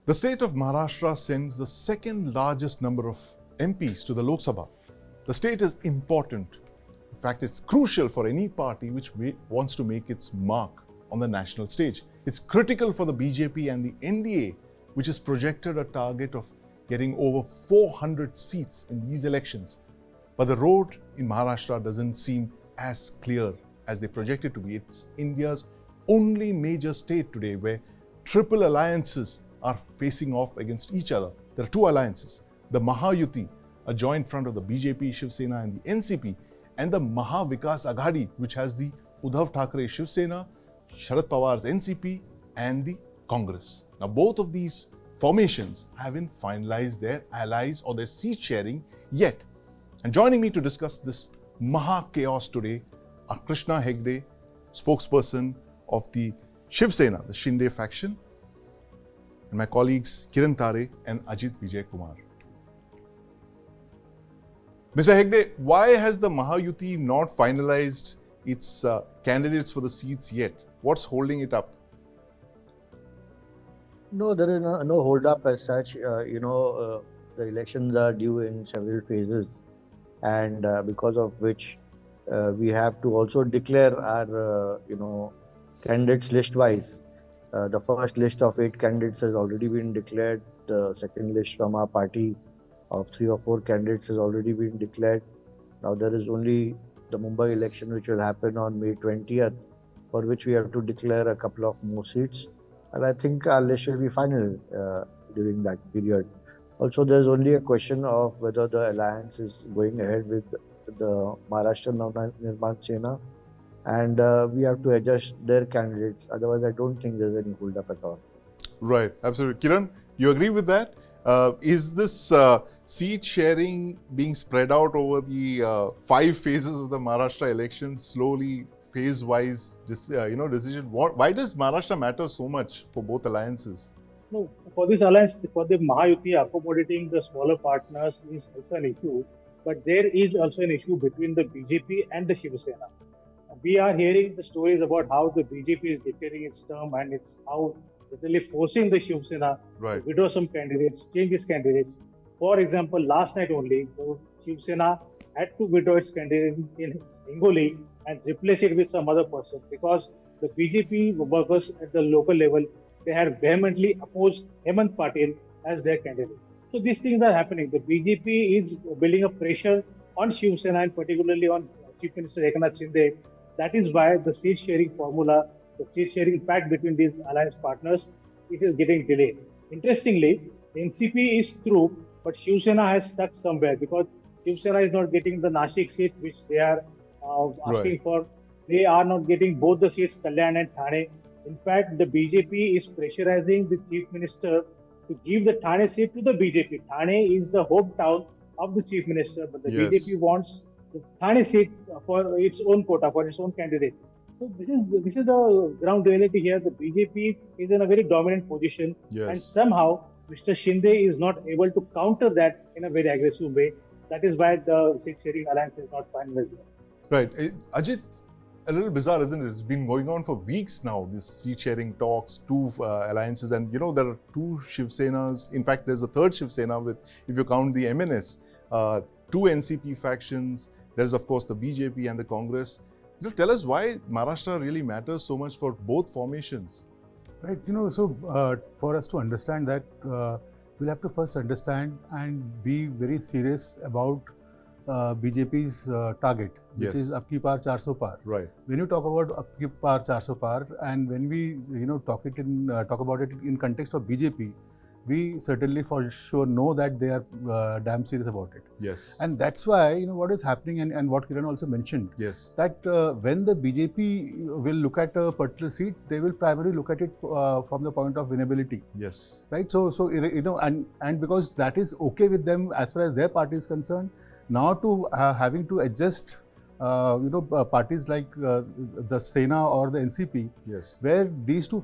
The state of Maharashtra sends the second largest number of MPs to the Lok Sabha. The state is important. In fact, it's crucial for any party which wants to make its mark on the national stage. It's critical for the BJP and the NDA, which has projected a target of getting over 400 seats in these elections. But the road in Maharashtra doesn't seem as clear as they project it to be. It's India's only major state today where triple alliances are facing off against each other. There are two alliances, the Mahayuti, a joint front of the BJP, Shiv Sena and the NCP, and the Maha-Vikas Aghadi, which has the Uddhav Thackeray Shiv Sena, Sharad Pawar's NCP and the Congress. Now both of these formations haven't finalized their allies or their seat sharing yet. And joining me to discuss this Maha-Chaos today are Krishna Hegde, spokesperson of the Shiv Sena, the Shinde faction, and my colleagues Kiran, Tare and Ajith, Vijay, Kumar. Mr. Hegde, why has the Mahayuti not finalized its candidates for the seats yet? What's holding it up? No, there is no hold up as such. The elections are due in several phases, and because of which we have to also declare our, candidates list-wise. The first list of 8 candidates has already been declared. The second list from our party of 3 or 4 candidates has already been declared. Now there is only the Mumbai election which will happen on May 20th, for which we have to declare a couple of more seats. And I think our list will be final during that period. Also, there's only a question of whether the alliance is going ahead with the Maharashtra Nirman Sena, and we have to adjust their candidates. Otherwise, I don't think there's any hold up at all. Right, absolutely. Kiran, you agree with that? Is this seat sharing being spread out over the 5 phases of the Maharashtra elections, slowly, phase-wise decision? Why does Maharashtra matter so much for both alliances? No, for this alliance, for the Mahayuti, accommodating the smaller partners is also an issue. But there is also an issue between the BJP and the Shiv Sena. We are hearing the stories about how the BJP is declaring its term and it's how literally forcing the Shiv Sena to withdraw some candidates, change its candidates. For example, last night only, the Shiv Sena had to withdraw its candidate in Hingoli and replace it with some other person because the BJP workers at the local level, they had vehemently opposed Hemant Patel as their candidate. So these things are happening. The BJP is building a pressure on Shiv Sena and particularly on Chief Minister Eknath Shinde. That is why the seat sharing formula, the seat sharing pact between these alliance partners, it is getting delayed. Interestingly, the NCP is through, but Shiv Sena has stuck somewhere because Shiv Sena is not getting the Nashik seat which they are asking for. They are not getting both the seats, Kalyan and Thane. In fact, the BJP is pressurizing the Chief Minister to give the Thane seat to the BJP. Thane is the hometown of the Chief Minister, but the BJP wants the Thane seat for its own quota, for its own candidate. So this is the ground reality here. The BJP is in a very dominant position, and somehow Mr. Shinde is not able to counter that in a very aggressive way. That is why the seat sharing alliance is not finalized. Right, Ajith. A little bizarre, isn't it? It's been going on for weeks now, this seat sharing talks, 2 alliances, and there are 2 Shiv Senas. In fact, there's a third Shiv Sena with, if you count the MNS, 2 NCP factions. There's of course the BJP and the Congress. Tell us why Maharashtra really matters so much for both formations. Right, so for us to understand that, we'll have to first understand and be very serious about BJP's target, which is Apki Paar 400 Paar. Right. When you talk about Apki Paar 400 Paar, and when we talk about it in context of BJP, we certainly for sure know that they are damn serious about it. Yes. And that's why what is happening, and what Kiran also mentioned, that when the BJP will look at a particular seat, they will primarily look at it from the point of winnability. Yes. Right. So and because that is okay with them as far as their party is concerned. Now to having to adjust parties like the Sena or the NCP, Yes. where these two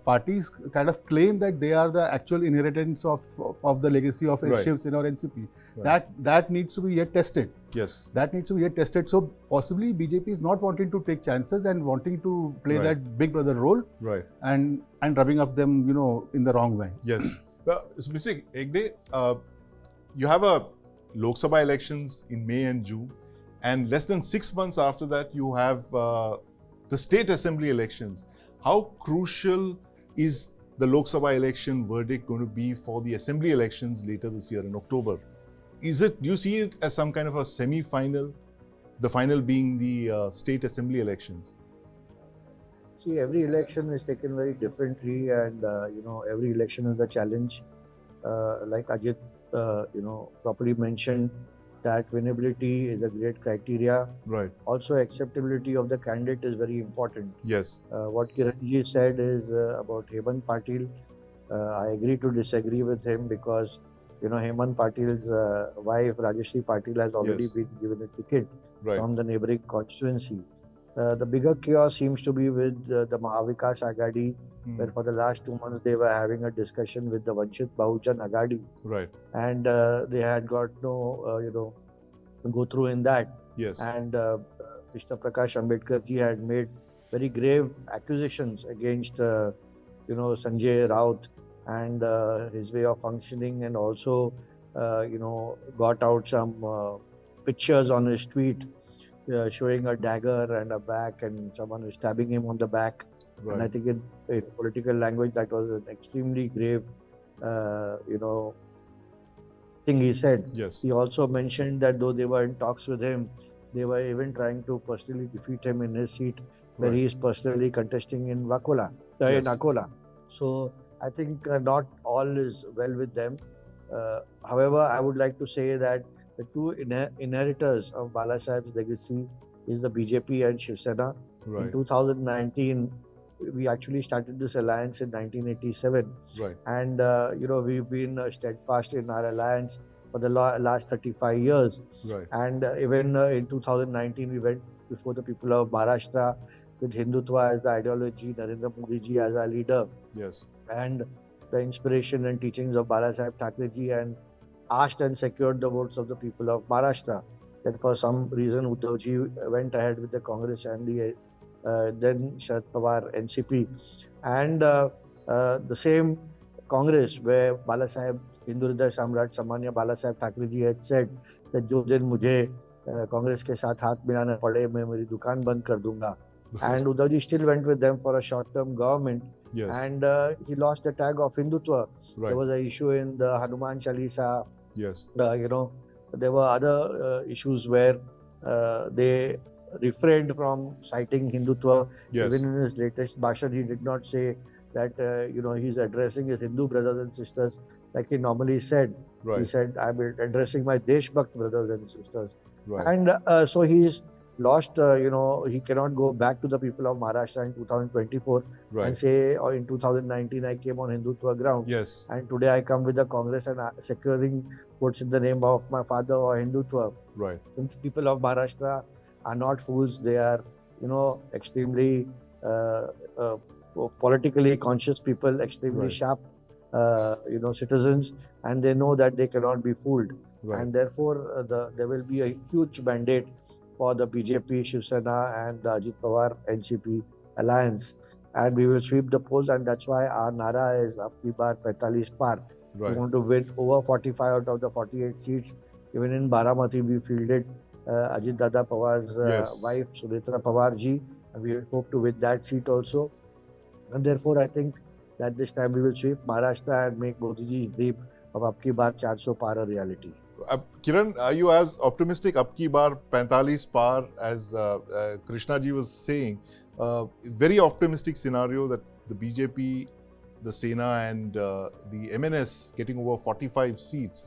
parties kind of claim that they are the actual inheritance of the legacy of Right. Shiv Sena or NCP. Right. That needs to be yet tested. Yes. That needs to be yet tested. So possibly BJP is not wanting to take chances and wanting to play Right. that big brother role Right. and rubbing up them, in the wrong way. Yes. So Mr. Hegde, you have a Lok Sabha elections in May and June, and less than 6 months after that, you have the state assembly elections. How crucial is the Lok Sabha election verdict going to be for the assembly elections later this year in October? Do you see it as some kind of a semi-final, the final being the state assembly elections? See, every election is taken very differently, and every election is a challenge. Like Ajith, properly mentioned, that winnability is a great criteria. Right. Also, acceptability of the candidate is very important. Yes. What Kiran said is about Hemant Patil. I agree to disagree with him because Hemant Patil's wife Rajeshri Patil has already Yes. been given a ticket Right. from the neighboring constituency. The bigger chaos seems to be with the Maha-Vikas Agadi, where for the last 2 months they were having a discussion with the Vanchit Bahujan Agadi, Right. and they had got no, go through in that. Yes. And Mr. Prakash Ambedkar ji had made very grave accusations against, Sanjay Raut and his way of functioning, and also, got out some pictures on his tweet showing a dagger and a back, and someone was stabbing him on the back. Right. And I think in political language that was an extremely grave, thing he said. Yes. He also mentioned that though they were in talks with him, they were even trying to personally defeat him in his seat, where Right. he is personally contesting in Akola. So I think not all is well with them. However, I would like to say that the two inheritors of Bala Saheb's legacy is the BJP and Shiv Sena. In Right. 2019, we actually started this alliance in 1987. Right. And, we've been steadfast in our alliance for the last 35 years. Right. And even in 2019, we went before the people of Maharashtra with Hindutva as the ideology, Narendra Modi ji as our leader, Yes. and the inspiration and teachings of Bala Saheb Thackeray ji, and asked and secured the votes of the people of Maharashtra. Then for some reason, Uddhav ji went ahead with the Congress and the then Sharad Pawar NCP. And the same Congress where Bala Saheb, Hindu Hriday Samrat Samanya Bala Saheb Thackeray ji had said that jo din mujhe Congress ke saath haath milana pade, main meri dukaan band kar dunga. And Uddhav ji still went with them for a short-term government. Yes. And he lost the tag of Hindutva. Right. There was an issue in the Hanuman Chalisa. Yes. There were other issues where they refrained from citing Hindutva. Yes. Even in his latest bhashan, he did not say that he's addressing his Hindu brothers and sisters like he normally said. Right. He said, I'm addressing my Deshbhakt brothers and sisters. Right. And so he's lost, he cannot go back to the people of Maharashtra in 2024 Right. and say, or in 2019 I came on Hindutva ground. Yes. And today I come with the Congress and securing votes in the name of my father or Hindutva. Right. The people of Maharashtra are not fools. They are, extremely politically conscious people, extremely Right. sharp, citizens, and they know that they cannot be fooled. Right. And therefore, there will be a huge mandate for the BJP, Shiv Sena, and the Ajith Pawar NCP alliance. And we will sweep the polls, and that's why our Nara is Apni Baar 45 Par. We Right. want to win over 45 out of the 48 seats. Even in Baramati, we fielded Ajit Dada Pawar's Yes. wife, Sunetra Pawar ji, and we hope to win that seat also. And therefore, I think that this time we will sweep Maharashtra and make Modi ji's dream of Apki Baar 400 Par a reality. Kiran, are you as optimistic Apki Baar 45 Par as Krishna ji was saying? Very optimistic scenario that the BJP, the Sena and the MNS getting over 45 seats.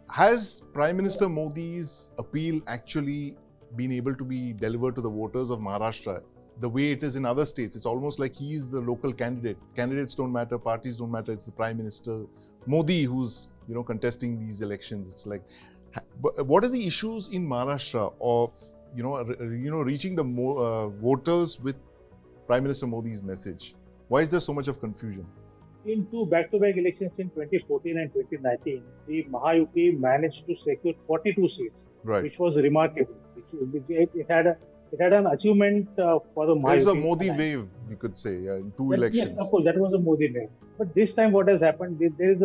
Has Prime Minister Modi's appeal actually been able to be delivered to the voters of Maharashtra the way it is in other states? It's almost like he is the local candidate. Candidates don't matter, parties don't matter. It's the Prime Minister Modi who's contesting these elections. It's like, but what are the issues in Maharashtra of reaching the voters with Prime Minister Modi's message? Why is there so much of confusion? In two back-to-back elections in 2014 and 2019, the Mahayuti managed to secure 42 seats, Right. which was remarkable. It had an achievement for the Mahayuti. There's a Modi wave, we could say, in two elections. Yes, of course, that was a Modi wave. But this time, what has happened? There is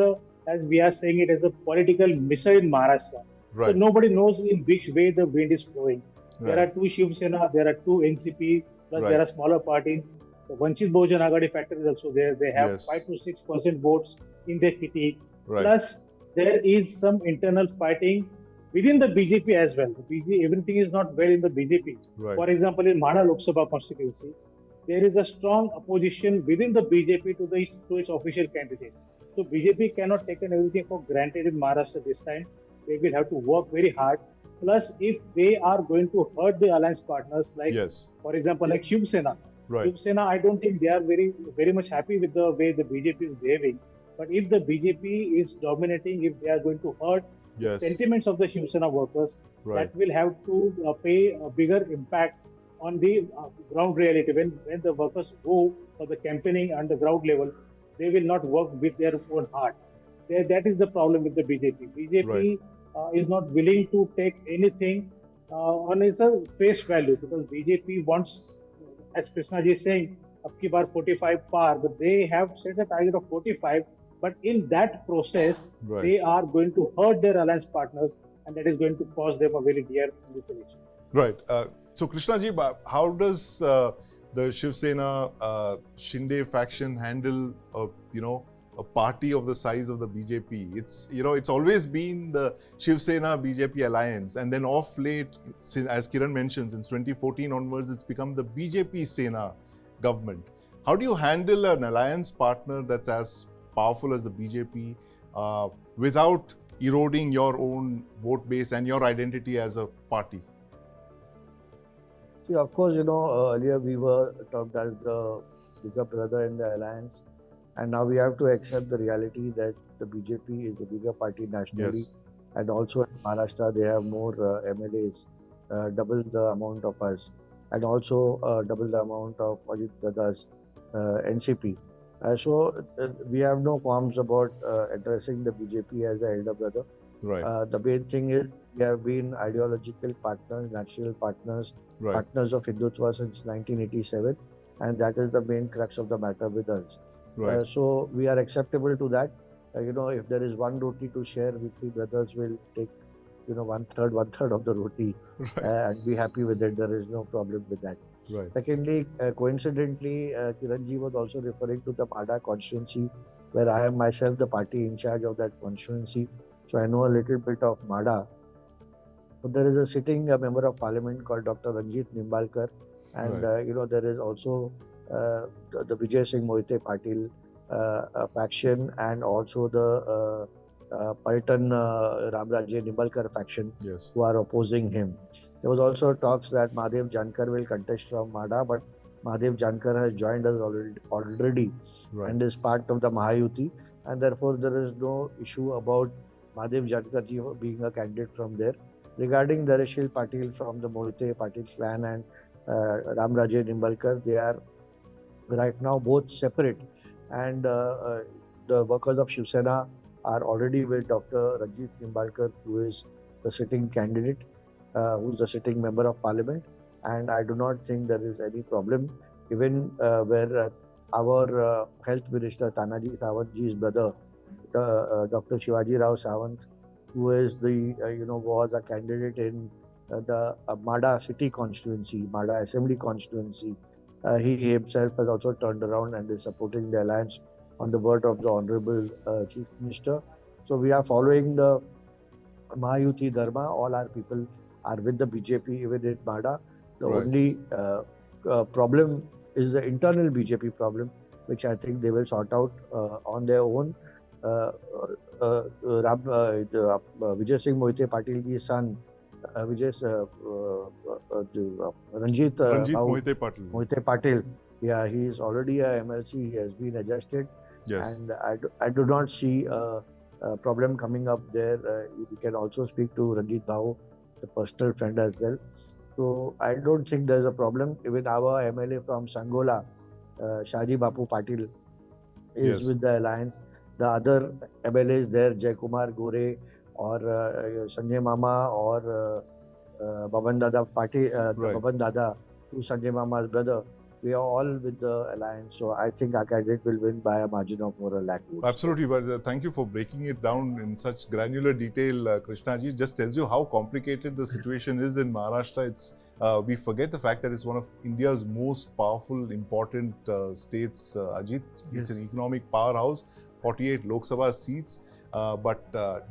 as we are saying, it is a political missile in Maharashtra. Right. So nobody knows in which way the wind is flowing. Right. There are two Shiv Sena, there are two NCP, plus Right. there are smaller parties. The Vanchit Bahujan Aghadi factor is also there. They have Yes. 5 to 6% votes in their kitty. Right. Plus, there is some internal fighting within the BJP as well. Everything is not well in the BJP. Right. For example, in Mana Lok Sabha constituency, there is a strong opposition within the BJP to its official candidate. So BJP cannot take everything for granted in Maharashtra this time. They will have to work very hard. Plus, if they are going to hurt the alliance partners, like, Yes. for example, like Shiv Sena. Right. Shiv Sena, I don't think they are very much happy with the way the BJP is behaving. But if the BJP is dominating, if they are going to hurt Yes. sentiments of the Shiv Sena workers, Right. that will have to pay a bigger impact on the ground reality. When the workers go for the campaigning on the ground level, they will not work with their own heart. That is the problem with the BJP. BJP is not willing to take anything on its face value, because BJP wants, as Krishna ji is saying, abki baar 45 par, but they have set a target of 45. But in that process, Right. they are going to hurt their alliance partners, and that is going to cost them a very dear in this election. Right. So, Krishna ji, how does the Shiv Sena Shinde faction handle a party of the size of the BJP? It's always been the Shiv Sena BJP alliance, and then off late, as Kiran mentioned, since 2014 onwards, it's become the BJP Sena government. How do you handle an alliance partner that's as powerful as the BJP without eroding your own vote base and your identity as a party? See, of course, earlier we were termed as the bigger brother in the alliance, and now we have to accept the reality that the BJP is the bigger party nationally, Yes. and also in Maharashtra they have more MLAs, double the amount of us, and also double the amount of Ajith Dada's NCP. So we have no qualms about addressing the BJP as the elder brother. Right. The main thing is we have been ideological partners, natural partners, Right. partners of Hindutva since 1987, and that is the main crux of the matter with us. Right. So we are acceptable to that. If there is one roti to share, we three brothers will take, one third of the roti Right. and be happy with it. There is no problem with that. Right. Secondly, coincidentally, Kiranji was also referring to the Pada constituency, where I am myself the party in charge of that constituency. So I know a little bit of Mada. But there is a sitting member of parliament called Dr. Ranjit Nimbalkar, and there is also the Vijay Singh Mohite Patil faction, and also the Paltan Ramraje Nimbalkar faction, Yes. who are opposing him. There was also talks that Mahadev Jankar will contest from Mada, but Mahadev Jankar has joined us already Right. and is part of the Mahayuti, and therefore there is no issue about Mahadev Jankar ji being a candidate from there. Regarding Dareshil Patil from the Mohite Patil clan and Ramraje Nimbalkar, they are right now both separate, and the workers of Shiv Sena are already with Dr. Ranjit Nimbalkar, who is the sitting candidate, who is the sitting member of parliament, and I do not think there is any problem, even where our health minister Tanaji Sawantji's brother, Dr. Shivaji Rao Sawant, who is was a candidate in the Mada city constituency, Mada assembly constituency. He himself has also turned around and is supporting the alliance on the word of the Honorable Chief Minister. So we are following the Mahayuti Dharma. All our people are with the BJP, even in Mada. The Right. only problem is the internal BJP problem, which I think they will sort out on their own. Vijay Singh Mohite Patil's son, Ranjit Mohite Patil. Mohite Patil, yeah, he is already a MLC. He has been adjusted, Yes. and I do not see a problem coming up there. We can also speak to Ranjit Bhau, the personal friend as well. So I don't think there's a problem. Even our MLA from Sangola, Shaji Bapu Patil, is Yes. with the alliance. The other MLAs there, Kumar Gore or Sanjay Mama or Baban Dada Right. Baban Dada, to Sanjay Mama's brother, we are all with the alliance. So I think our candidate will win by a margin of more than 1 lakh votes. Absolutely, but thank you for breaking it down in such granular detail, Krishna ji. Just tells you how complicated the situation is in Maharashtra. We forget the fact that it's one of India's most powerful, important states, Ajith. It's Yes. an economic powerhouse, 48 Lok Sabha seats, but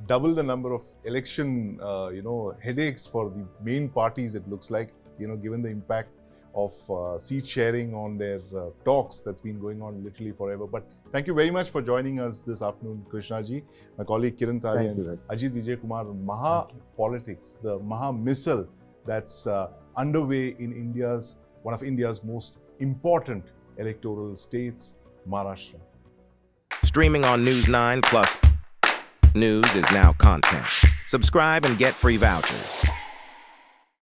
double the number of election, headaches for the main parties, it looks like, given the impact of seat sharing on their talks that's been going on literally forever. But thank you very much for joining us this afternoon, Krishna ji. My colleague Kiran, Tare Thank and you. Ajith Vijay Kumar, Maha politics, the Maha missile that's underway in one of India's most important electoral states, Maharashtra. Streaming on News9 Plus. News is now content. Subscribe and get free vouchers.